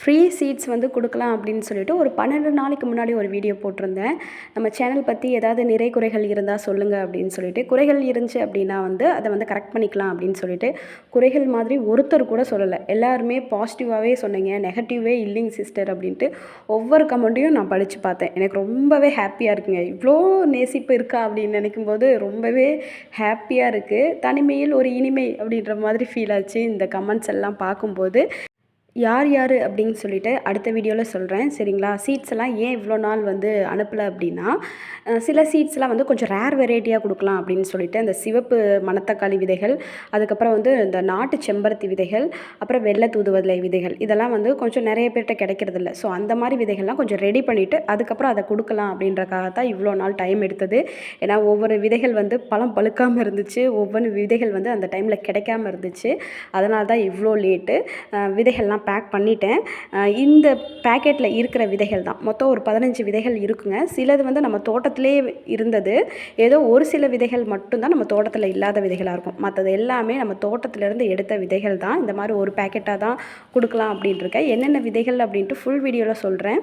Free seeds வந்து கொடுக்கலாம் அப்படின்னு சொல்லிட்டு ஒரு 12 நாளைக்கு முன்னாடி ஒரு வீடியோ போட்டிருந்தேன். நம்ம சேனல் பற்றி ஏதாவது நிறை குறைகள் இருந்தால் சொல்லுங்கள் அப்படின்னு சொல்லிட்டு. குறைகள் இருந்துச்சு அப்படின்னா வந்து அதை வந்து கரெக்ட் பண்ணிக்கலாம் அப்படின்னு சொல்லிட்டு. குறைகள் மாதிரி ஒருத்தர் கூட சொல்லலை, எல்லாருமே பாசிட்டிவாகவே சொன்னீங்க, நெகட்டிவே இல்லைங்க சிஸ்டர் அப்படின்ட்டு ஒவ்வொரு கமெண்ட்டையும் நான் படித்து பார்த்தேன். எனக்கு ரொம்பவே ஹாப்பியாக இருக்குங்க. இவ்வளோ நேசிப்பு இருக்கா அப்படின்னு நினைக்கும்போது ரொம்பவே ஹாப்பியாக இருக்குது. தனிமையில் ஒரு இனிமை அப்படின்ற மாதிரி ஃபீல் ஆச்சு இந்த கமெண்ட்ஸ் எல்லாம் பார்க்கும்போது. யார் யார் அப்படின்னு சொல்லிட்டு அடுத்த வீடியோவில் சொல்கிறேன், சரிங்களா? சீட்ஸ் எல்லாம் ஏன் இவ்வளோ நாள் வந்து அனுப்பலை அப்படின்னா, சில சீட்ஸ்லாம் வந்து கொஞ்சம் ரேர் வெரைட்டியாக கொடுக்கலாம் அப்படின்னு சொல்லிட்டு அந்த சிவப்பு மணத்தக்காளி விதைகள், அதுக்கப்புறம் வந்து இந்த நாட்டு செம்பருத்தி விதைகள், அப்புறம் வெள்ளை தூதுவளை விதைகள், இதெல்லாம் வந்து கொஞ்சம் நிறைய பேர்கிட்ட கிடைக்கிறதில்ல. ஸோ அந்த மாதிரி விதைகள்லாம் கொஞ்சம் ரெடி பண்ணிவிட்டு அதுக்கப்புறம் அதை கொடுக்கலாம் அப்படின்றக்காக தான் இவ்வளோ நாள் டைம் எடுத்தது. ஏன்னா ஒவ்வொரு விதைகள் வந்து பழம் பழுக்காமல் இருந்துச்சு, ஒவ்வொரு விதைகள் வந்து அந்த டைமில் கிடைக்காம இருந்துச்சு. அதனால தான் இவ்வளோ லேட்டு. விதைகள்லாம் பேக் பண்ணிட்டேன். இந்த பேக்கெட்டில் இருக்கிற விதைகள் தான் மொத்தம் ஒரு 15 விதைகள் இருக்குங்க. சிலது வந்து நம்ம தோட்டத்திலே இருந்தது. ஏதோ ஒரு சில விதைகள் மட்டும்தான் நம்ம தோட்டத்தில் இல்லாத விதைகளாக இருக்கும். மற்றது எல்லாமே நம்ம தோட்டத்திலேருந்து எடுத்த விதைகள் தான். இந்த மாதிரி ஒரு பேக்கெட்டாக தான் கொடுக்கலாம் அப்படின்ட்டு இருக்கேன். என்னென்ன விதைகள் அப்படின்ட்டு ஃபுல் வீடியோவில் சொல்கிறேன்.